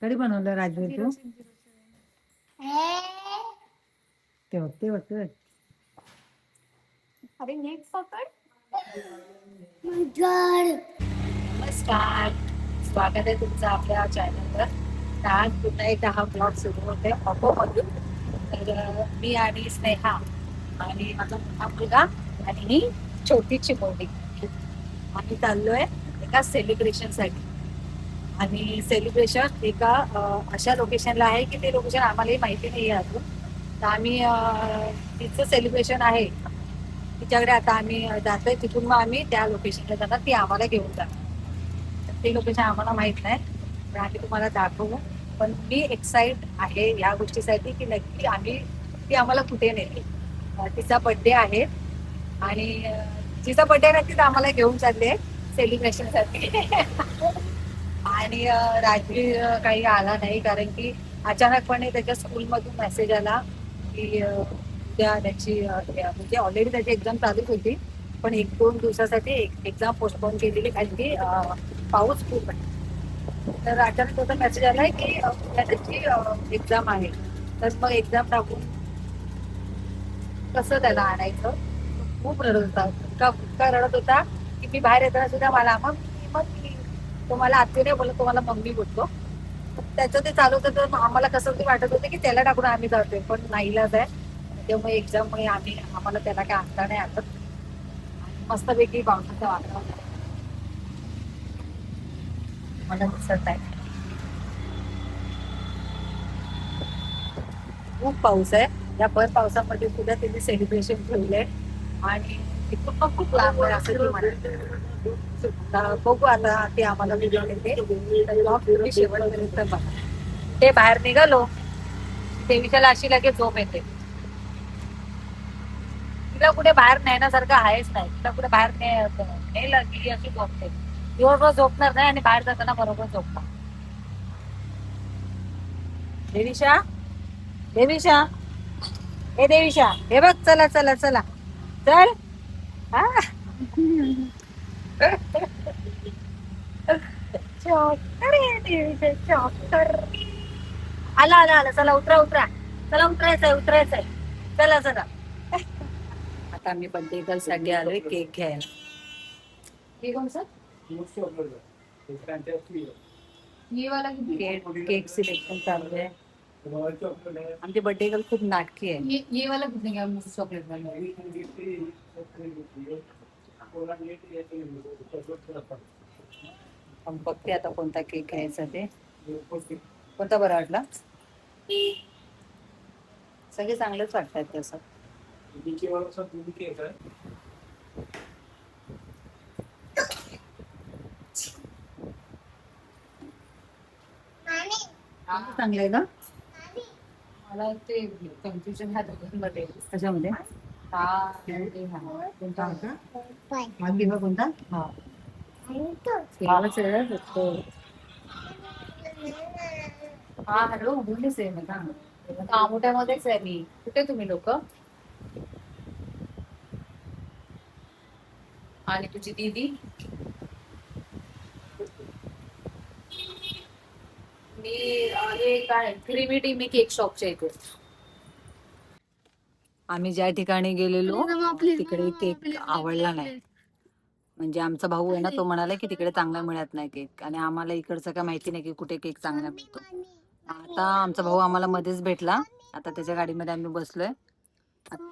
कधी बनवलं राजवीर तू? ते बघते बघते. अरे नीट पकड. नमस्कार, स्वागत आहे तुमचं आपल्या चॅनलवर. आज पुन्हा एकदा हा ब्लॉग सुरू होते ऑपोमधून. तर मी आणि स्नेहा आणि माझा मोठा मुलगा आणि ही छोटी चिमोडी आम्ही चाललोय एका सेलिब्रेशनसाठी. आणि सेलिब्रेशन एका अशा लोकेशनला आहे की ते लोकेशन आम्हालाही माहिती नाही आहे अजून. तर आम्ही तिचं सेलिब्रेशन आहे तिच्याकडे आता आम्ही जातोय. तिथून मग आम्ही त्या लोकेशनला जाणार, ती आम्हाला घेऊन जाणार. ते लोकेशन आम्हाला माहित नाही, पण आम्ही तुम्हाला दाखवू. पण मी एक्साइट आहे या गोष्टीसाठी की नक्की आम्ही ती आम्हाला कुठे नेते. तिचा बर्थडे आहे आणि तिचा बर्थडे नक्कीच आम्हाला घेऊन चालले सेलिब्रेशनसाठी. आणि राजवीर काही आला नाही कारण की अचानकपणे त्याच्या स्कूलमधून मेसेज आला की उद्या त्याची म्हणजे ऑलरेडी त्याची एक्झाम चालूच होती, पण 1-2 दिवसासाठी एक्झाम पोस्टपोन केलेली कारण की पाऊस खूप आहे. तर अचानक त्याचा मेसेज आलाय की उद्या त्याची एक्झाम आहे. तर मग एक्झाम टाकून कसं त्याला आणायचं. खूप रडत होता, इतका रडत होता की मी बाहेर येताना सुद्धा मला मग तो मला आत्ती नाही बोलत, तो मला मम्मी बोलतो. त्याचं ते चालू होतं तर आम्हाला कसं ते वाटत होतं की त्याला टाकून आम्ही जातोय, पण नाईलाज आहे. त्यामुळे एक्झाममुळे आम्हाला त्याला काय आणता नाही आलं. मस्तपैकी पावसाचं वातावरण मला दिसत आहे. खूप पाऊस आहे. या भर पावसामध्ये सुद्धा त्यांनी सेलिब्रेशन ठेवलंय आणि तिथून पण खूप लांब आहे असं ती म्हणते. बघू आता ते आम्हाला व्हिडिओ देते शेवटपर्यंत बघा. ते बाहेर निघालो देवीच्याला अशी लगेच झोप येते. तिला कुठे बाहेर नेण्यासारखं आहेच नाही. तिला कुठे बाहेर नेलं की अशी झोपते. दिवसभर झोपणार नाही आणि बाहेर जाताना बरोबर झोपणार. देवीशा, देवीशा, हे देवीशा, हे बघ, चला चला चला चल. आला आला आला, चला उतरा उतरा, चला उतरायचंय. चला चला. आता आम्ही बर्थडे गर्ल साठी आलोय केक घ्यायला. हे कोणचं केक सिलेक्शन चालू आहे. आमची बर्थडे गर्ल खूप नाटकी आहे. ये वाला कितने का चॉकलेट वाला? पण बघते आता कोणता केक घ्यायचा ते. कोणता बरा वाटला? सगळे चांगलेच वाटतात तसं. चांगलं आहे ना. मला ते कन्फ्युजन हा दोघांमध्ये. कशामध्ये? हा कोणता होता? हा कोणता? हा हा हॅलो बोललीच आहे ना. हा मोठ्यामध्येच आहे मी. कुठे तुम्ही लोक? आणि तुझी दीदी? मी हे काय क्रीमिटी मी केक शॉपच्या इथे. आम्ही ज्या ठिकाणी गेलेलो तिकडे केक आवडला नाही. म्हणजे आमचा भाऊ आहे ना, तो म्हणाला की तिकडे चांगला मिळत नाही केक, आणि आम्हाला इकडचं काय माहिती नाही की कुठे केक चांगला मिळतो. आता आमचा भाऊ आम्हाला मध्येच भेटला. आता त्याच्या गाडीमध्ये आम्ही बसलोय.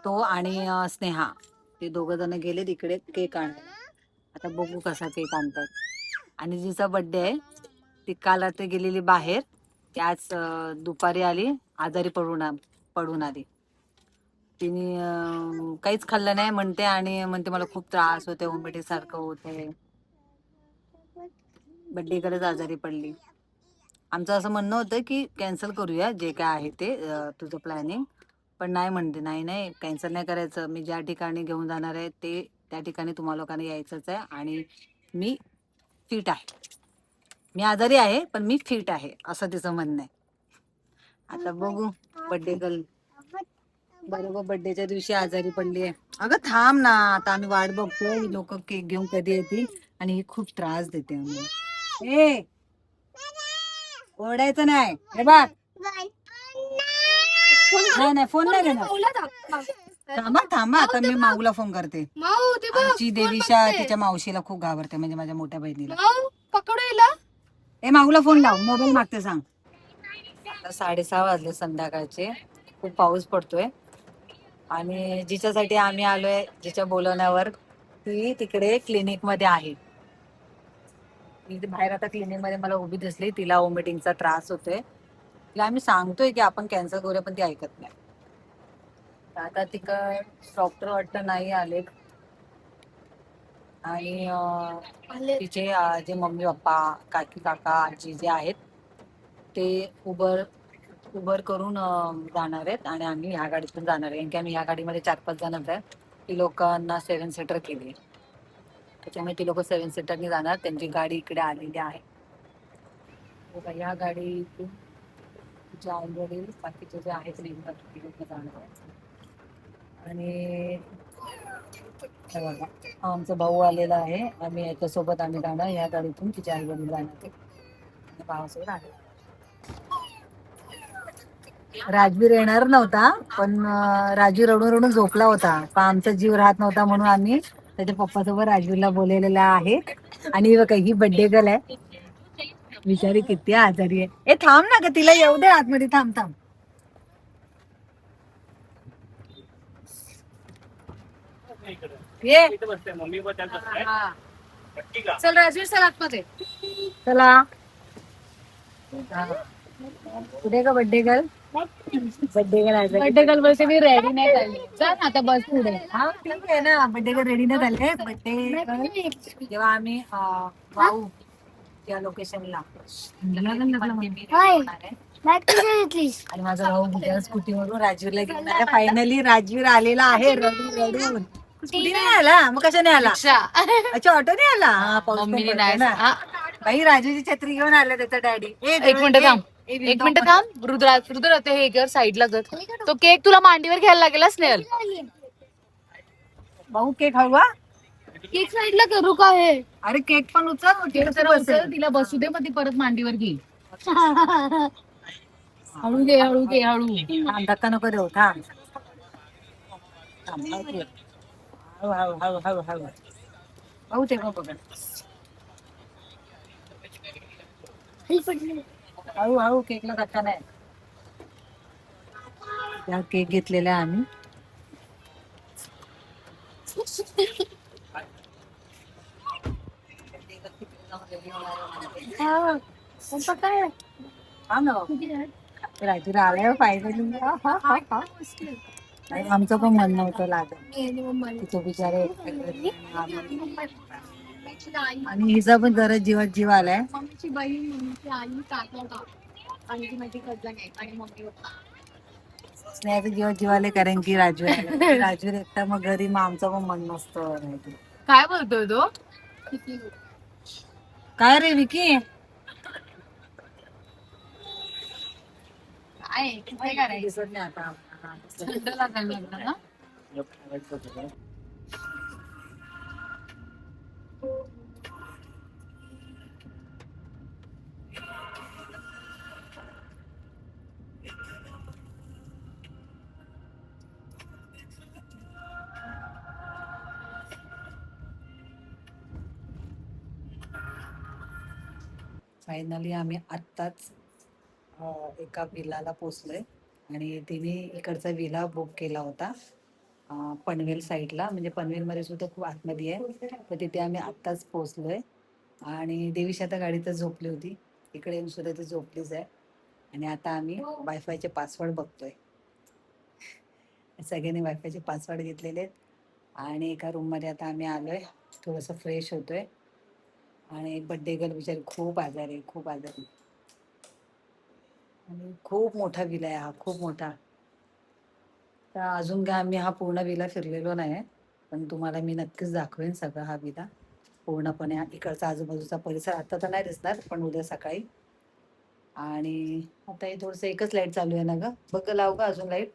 तो आणि स्नेहा ते दोघं जण गेले तिकडे केक आणायला. आता बघू कसा केक आणतात. आणि जिचा बर्थडे आहे ती काल रात्री गेलेली बाहेर. ती आज दुपारी आली, आजारी पडून आली. तिने काहीच खाल्लं नाही म्हणते, आणि म्हणते मला खूप त्रास होते, ओंबेटी सारखं होते. बर्थडे कडेच आजारी पडली. आमचं असं म्हणणं होतं की कॅन्सल करूया जे काय आहे ते तुझं प्लॅनिंग. पण नाही म्हणते, नाही कॅन्सल नाही करायचं. मी ज्या ठिकाणी घेऊन जाणार आहे ते त्या ठिकाणी तुम्हा लोकांनी यायचंच आहे. आणि मी फिट आहे. मी आजारी आहे पण मी फिट आहे असं तिचं म्हणणं आहे. आता बघू. बर्थडे गर्ल बरोबर बर्थडेच्या दिवशी आजारी पडली आहे. अगं थांब ना, आता आम्ही वाट बघतोय लोक केक घेऊन कधी येतील. आणि ही खूप त्रास देते आम्हाला. ए ओरडायचं नाही. हे बघ नाही फोन नाही देणार. थांबा आता मी माऊला फोन करते. आमची देवीशा तिच्या मावशीला खूप घाबरते, म्हणजे माझ्या मोठ्या बहिणीला. ए माऊला फोन लाव, मोबाईल मागते सांग. आता 6:30 वाजले संध्याकाळचे. खूप पाऊस पडतोय आणि जिच्यासाठी आम्ही आलोय, जिच्या बोलवण्यावर, ती तिकडे क्लिनिक मध्ये आहे. ती बाहेर आता क्लिनिक मध्ये मला उभी दिसली. तिला वॉमिटिंगचा त्रास होतोय. तिला आम्ही सांगतोय की आपण कॅन्सर करूया, पण ती ऐकत नाही. आता तिकडे डॉक्टर वाटतं नाही आले आणि तिचे जे मम्मी पप्पा, काकी काका, आजी जे आहेत ते उबर करून जाणार आहेत आणि आम्ही ह्या गाडीतून जाणार आहे. की आम्ही ह्या गाडीमध्ये 4-5 जणच आहे. ती लोकांना 7 सीटर केली, त्याच्यामुळे ती लोक 7 सीटरनी जाणार. त्यांची गाडी इकडे आलेली आहे. या गाडीतून जे आई-वडील बाकीचे जे आहेत ती लोक जाणार आहेत. आणि हे बघा, आमचा भाऊ आलेला आहे. आम्ही याच्यासोबत आम्ही जाणार. या गाडीतून तिच्या आई वडील जाणार. भावासोबत आले. राजवीर येणार नव्हता, पण राजवीर रडून रडून झोपला होता. पण आमचा जीव राहत नव्हता म्हणून आम्ही त्याच्या पप्पासोबत राजवीरला बोलवलेला आहे. आणि बघा ही बड्डे गर्ल आहे, बिचारी किती आजारी आहे. ए थांब ना ग, तिला येऊ दे आतमध्ये. थांब थांब. ये चल राजवीर चल आतमध्ये. चला. कुठे का बड्डे गर्ल? बड्डे गर्ल बोलते मी रेडी नाही झाली. जा ना आता बस पुढे. हा ठीक आहे ना. बड्डे गर्ल रेडी नाही झाले. बड्डे गर्ल जेव्हा आम्ही वाहू त्या लोकेशनला, आणि माझा भाऊ बिचारा स्कूटीवरून राजवीरला घेऊन आला. फायनली राजवीर आलेला आहे रडून रडून. स्कूटी नाही आला, मग कशाने आला? अच्छा ऑटोने आला. हा पाऊस पण पडतोय ना. बाई राजूची छत्री घेऊन आला त्याचा डॅडी. एक मिनिट थांब, एक मिनिट थांब. रुद्र ते हे कर साईडला कर. तो केक तुला मांडीवर घ्यायला लागेल स्नेहल. भाऊ केक हवा? केक साईडला करू का हे? अरे केक पण उचल. तिला बसू दे, मग ती परत मांडीवर घे. हळू घे हळू घे हळू. धक्का नको देऊ. थांब. हळू. भाऊ ते बघ. हळू केकला धक्का नाही. त्या केक घेतलेला आम्ही. राजूला आलाय फायनली. आमचं पण मन नव्हतं लागत. तो बिचारे आणि हिचा पण जरा जीवात जीव आलाय. मम्मीची बहीण, मम्मीची आई, काका आणि ती माझी कजन आहे आणि मम्मी पप्पा. स्नेहाचं जीवात जीव आले कारण की राजवीर एकटा मग घरी, मग आमचं पण मन नसतं. काय बोलतोय तो? काय रे विकी? काय करायचं? दिसत नाही आता. थंड लागायला लागलं ना. फायनली आम्ही आत्ताच एका विलाला पोचलोय आणि तिने इकडचा विला बुक केला होता पनवेल साईडला. म्हणजे पनवेलमध्ये सुद्धा खूप आतमध्ये आहे. तर तिथे आम्ही आत्ताच पोचलोय आणि देवीश आता गाडीतच झोपली होती. इकडे येऊन सुद्धा ती झोपलीच आहे. आणि आता आम्ही वायफायचे पासवर्ड बघतोय. सगळ्यांनी वायफायचे पासवर्ड घेतलेले आहेत आणि एका रूममध्ये आता आम्ही आलोय. थोडंसं फ्रेश होतोय. आणि बड्डे गर्ल बिचारी खूप आजारी आणि खूप मोठा विला आहे हा, खूप मोठा. तर अजून काय आम्ही हा पूर्ण विला फिरलेलो नाही, पण तुम्हाला मी नक्कीच दाखवेन सगळा हा विला पूर्णपणे. इकडचा आजूबाजूचा परिसर आता तर नाही दिसणार, पण उद्या सकाळी. आणि आता हे थोडंसं एकच लाईट चालू आहे ना ग, बघ लाव का अजून लाईट?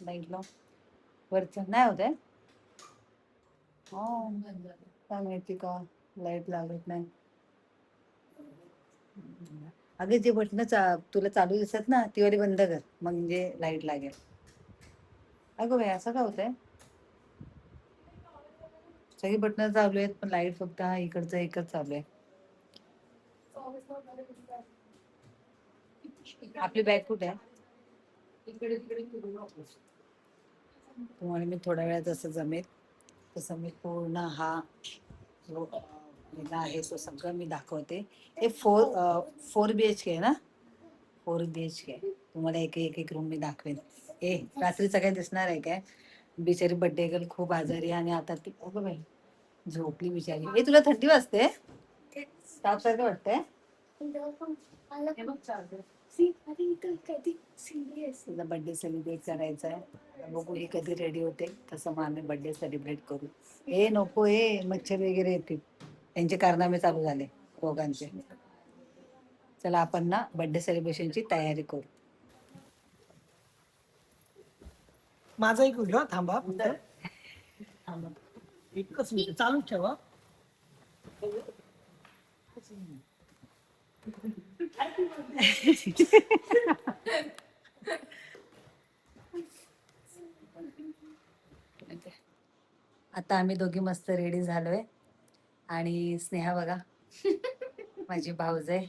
लाईट लाव, वरचं नाही होत आहे. हो काय माहिती का लाईट लागत नाही. अगे जे बटन तुला चालू दिसत ना ती वाली बंद कर म्हणजे लाईट लागेल. अगं बाई असं का होतंय? सगळी बटन चालू आहेत पण लाईट फक्त हा इकडचा एकच चालू आहे. आपली बॅग कुठे आहे? तुम्हाला मी थोड्या वेळात जसं जमेल तसं मी पूर्ण हा जो विला आहे तो सगळं मी दाखवते. हे 4 BHK आहे ना? 4 BHK तुम्हाला एक एक एक रूम मी दाखवेन. रात्रीचं काय दिसणार आहे काय? बिचारी बड्डे गर्ल खूप आजारी आहे आणि आता ती अगं बाई झोपली बिचारी. तुला थंडी वाजते? ताप सारखं वाटतंय? तिचा बर्थडे सेलिब्रेट करायचा आहे. बघू ही कधी रेडी होते तसं मग आम्ही बर्थडे सेलिब्रेट करू. नको मच्छर वगैरे येतील. त्यांचे कारनामे चालू झाले रोगांचे. चला आपण ना बर्थडे सेलिब्रेशनची तयारी करू. माझा एक व्हिडिओ थांबा फक्त. थांबा एकच मिनिट चालू ठेवा. आता आम्ही दोघी मस्त रेडी झालोय आणि स्नेहा बघा माझी भाऊज आहे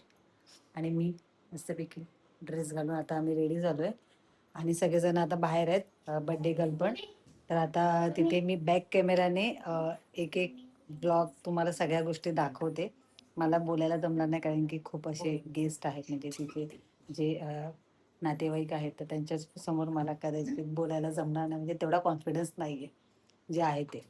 आणि मी मस्तपैकी ड्रेस घालून आता आम्ही रेडी झालोय आणि सगळेजण आता बाहेर आहेत बर्थडे गर्ल पण. तर आता तिथे मी बॅक कॅमेराने एक एक ब्लॉग तुम्हाला सगळ्या गोष्टी दाखवते. मला बोलायला जमणार नाही कारण की खूप असे गेस्ट आहेत म्हणजे तिथे जे नातेवाईक आहेत तर त्यांच्या समोर मला कदाचित बोलायला जमणार नाही म्हणजे तेवढा कॉन्फिडन्स नाही आहे जे आहे ते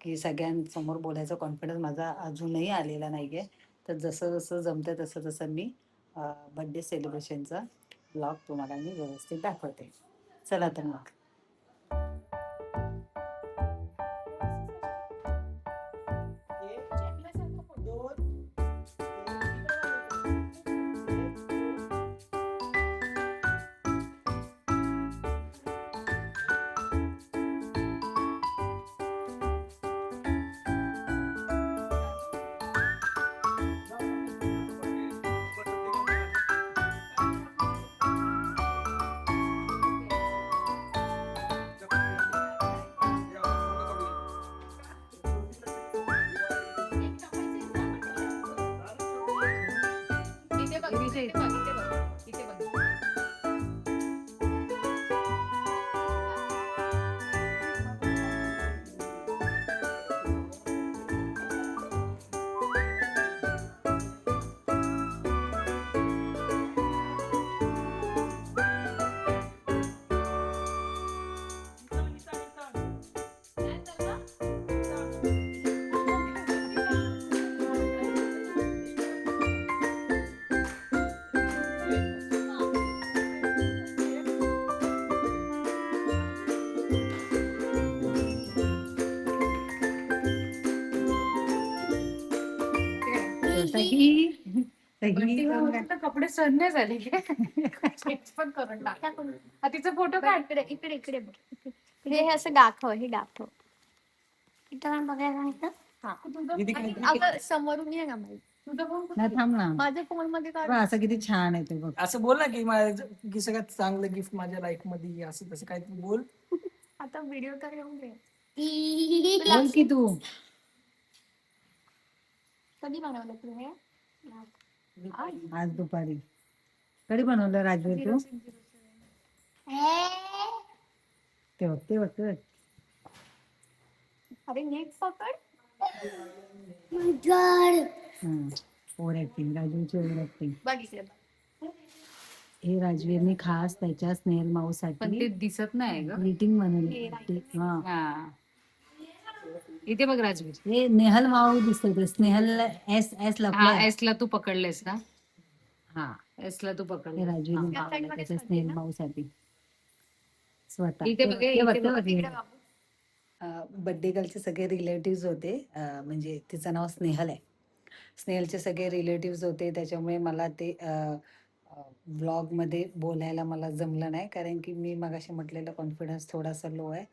की सगळ्यांसमोर बोलायचा कॉन्फिडन्स माझा अजूनही आलेला नाही आहे. तर जसं जसं जमतं तसं तसं मी बड्डे सेलिब्रेशनचा ब्लॉग तुम्हाला मी व्यवस्थित दाखवते. चला तर मग. इथे बघ, इथे बघ, इथे बघ, इथे बघ. कपडे सहन नाही झाले चेंज पण करून टाक. हा, तिचा फोटो काढ. इकडे इकडे इकडे बघ. इकडे हे असं दाखव हे दाखव. इथं बघायला नाही का? अगं समोरून ये ना बाई. तुझा फोन नाही थांब ना. माझ्या फोन मध्ये काढ. बघ, असं किती छान आहे ते बघ. असं बोल ना की की सगळ्यात चांगलं गिफ्ट माझ्या लाईफ मध्ये असं तसं काय तू बोल. आता व्हिडिओ तर येऊ दे. बोल की तू. कधी बनवलं तू हे? आज दुपारी. कधी बनवलं राजवीर तू? ते बघ. अरे नीट पकड. ओव्हर ऍक्टिंग राजवीरची ओव्हर ऍक्टिंग. बघ इकडे बघ. हे राजवीरने खास त्याच्या स्नेहल पण ते माऊसाठी दिसत नाही ग. ग्रीटिंग बनवली. हा हा, इथे बघ राजवीर. हे नेहल माऊ दिसत स्नेहल एस हा, लपलाय. एस ला तू पकडलेस का? हा एस ला तू हे पकडले. राजवीरने हा. बनवलं त्याच्या स्नेहल माऊसाठी स्वतः. इथे बघ, इथे बघ. इकडे बाबू. बड्डे गर्लचे सगळे रिलेटिव्ह होते म्हणजे तिचं नाव स्नेहल आहे. स्नेहलचे सगळे रिलेटिव्ह होते त्याच्यामुळे मला ते ब्लॉगमध्ये बोलायला मला जमलं नाही कारण की मी मगाशी म्हटलेलं कॉन्फिडन्स थोडासा लो आहे.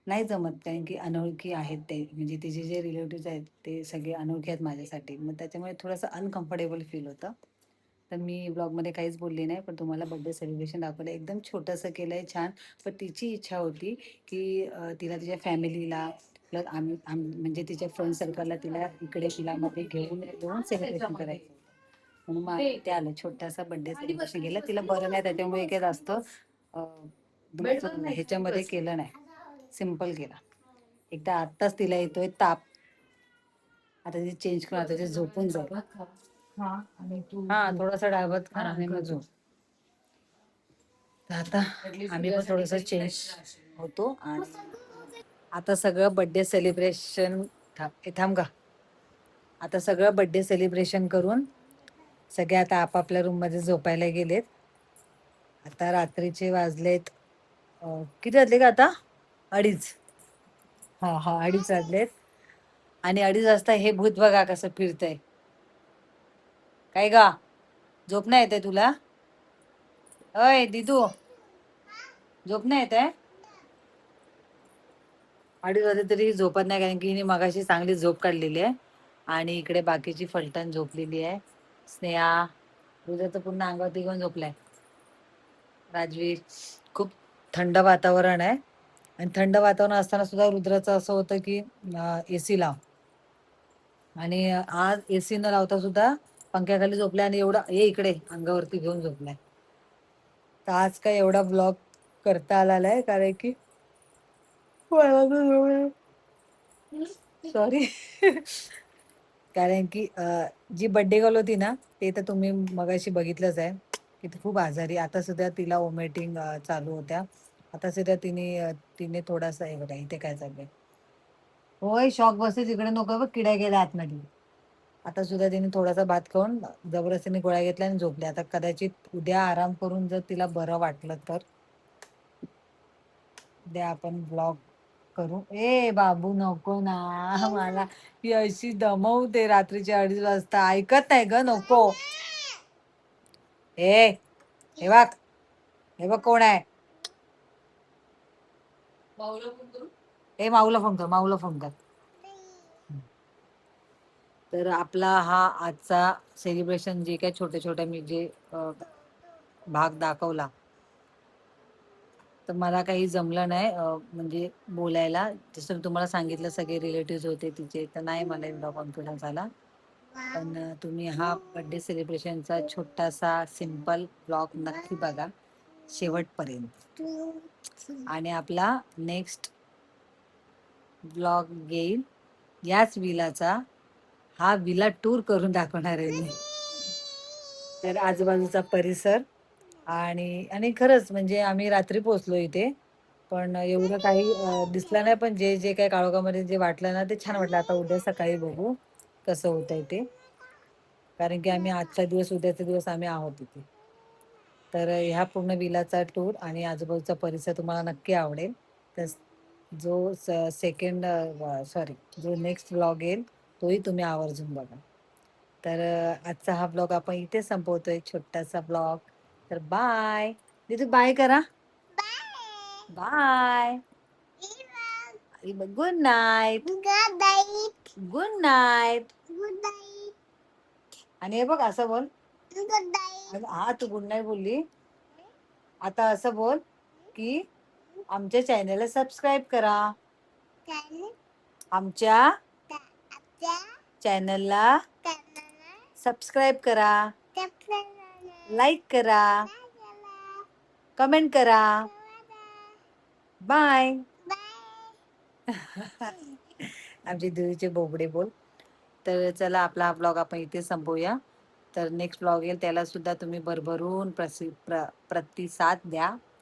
नाही जमत कारण की अनोळखी आहेत ते म्हणजे तिचे जे रिलेटिव्ह आहेत ते सगळे अनोळखी आहेत माझ्यासाठी मग त्याच्यामुळे थोडंसं अनकम्फर्टेबल फील होतं. तर मी ब्लॉगमध्ये काहीच बोलली नाही, पण तुम्हाला बर्थडे सेलिब्रेशन दाखवलं. एकदम छोटंसं केलं आहे, छान. पण तिची इच्छा होती की तिला तिच्या फॅमिलीला प्लस म्हणजे तिच्या फ्रेंड सर्कलला तिला इकडे तिलामध्ये घेऊन येऊन सेलिब्रेशन करायचं होतं. म्हणून मग ते आलं, छोटासा बर्थडे सेलिब्रेशन केलं. तिला बरं नाही त्याच्यामुळे काही जास्त ह्याच्यामध्ये केलं नाही, सिम्पल केला. एकदा आत्ताच तिला येतोय ताप, आता ती चेंज करून आता ती झोपून जाईल. हा थोडासा डाळभात खा आणि मग झोप. तर आता आम्ही पण थोडंसं चेंज होतो आणि आता सगळं बर्थडे सेलिब्रेशन थांब का, आता सगळं बर्थडे सेलिब्रेशन करून सगळे आता आपापल्या रूम मध्ये झोपायला गेलेत. आता रात्रीचे वाजलेत किती वाजले का आता, 2:30. हा 2:30 वाजलेत. आणि 2:30 वाजता हे भूत बघा कसं फिरतय. काय गा, झोप नाही येते तुला? अय दिदू, झोप नाही येते? 2:30 वाजले तरी झोपत नाही, कारण की हिने मगाशी चांगली झोप काढलेली आहे. आणि इकडे बाकीची फलटण झोपलेली आहे. स्नेहा, रुद्र तर पुन्हा अंगावरती घेऊन झोपलाय. राजवीर, खूप थंड वातावरण आहे. आणि थंड वातावरण असताना सुद्धा रुद्राचं असं होतं की AC लाव. आणि आज AC न लावता सुद्धा पंख्याखाली झोपलाय आणि एवढा इकडे अंगावरती घेऊन झोपलाय. तर आज काय एवढा ब्लॉग करता आला नाही, कारण की सॉरी कारण की जी बर्थडे गर्ल होती ना, ते तर तुम्ही मगाशी बघितलंच आहे की ती खूप आजारी. आता सुद्धा तिला वॉमिटिंग चालू होत्या. आता सुद्धा तिने थोडासा हे बघा इथे काय चाललंय. होय, शॉक बसते तिकडे, नको बघ किड्या गेल्या आतमध्ये. आता सुद्धा तिने थोडासा भात खाऊन जबरदस्तीने गोळ्या घेतल्या आणि झोपल्या. आता कदाचित उद्या आराम करून जर तिला बरं वाटलं तर उद्या आपण ब्लॉग करू. ए बाबू नको ना, मला ती अशी दमवते रात्रीच्या 2:30 वाजता. ऐकत नाही ग, नको. ए हे बघ, हे बघ कोण आहे. माऊला फोन कर, माऊला फोन कर. तर आपला हा आजचा सेलिब्रेशन जे काय छोटे छोटे मी जे भाग दाखवला, तर मला काही जमलं नाही म्हणजे बोलायला. जसं तुम्हाला सांगितलं सगळे रिलेटिव्ह होते तिचे, तर नाही मला एवढा कॉन्फिडन्स आला. पण तुम्ही हा बर्थडे सेलिब्रेशनचा छोटासा सिम्पल ब्लॉग नक्की बघा शेवटपर्यंत. आणि आपला नेक्स्ट ब्लॉग येईल याच विलाचा. हा विला टूर करून दाखवणार आहे मी. तर आजूबाजूचा परिसर आणि खरंच म्हणजे आम्ही रात्री पोहोचलो इथे, पण एवढं काही दिसलं नाही. पण जे जे काही काळोखामध्ये जे वाटलं ना, ते छान वाटलं. आता उद्या सकाळी बघू कसं होतंय ते, कारण की आम्ही आजचा दिवस उद्याचा दिवस आम्ही आहोत इथे. तर ह्या पूर्ण विलाचा टूर आणि आजूबाजूचा परिसर तुम्हाला नक्की आवडेल. तर जो जो नेक्स्ट ब्लॉग येईल तोही तुम्ही आवर्जून बघा. तर आजचा हा ब्लॉग आपण इथे संपवतोय, छोटासा ब्लॉग. तर बाय दीदी, बाय करा. Bye, good night. Good night. आणि हे बघ असं बोल. हा तू गुड नाईट बोलली, आता असं बोल की आमच्या चॅनलला सबस्क्राईब करा. आमच्या चॅनलला सबस्क्राईब करा, लाईक करा, कमेंट करा. बाय. आमचे दिदीचे बोबडे बोल. तर चला, आपला हा ब्लॉग आपण इथे संपवूया. तर नेक्स्ट ब्लॉग येईल त्याला सुद्धा तुम्ही भरभरून प्रतिसाद द्या.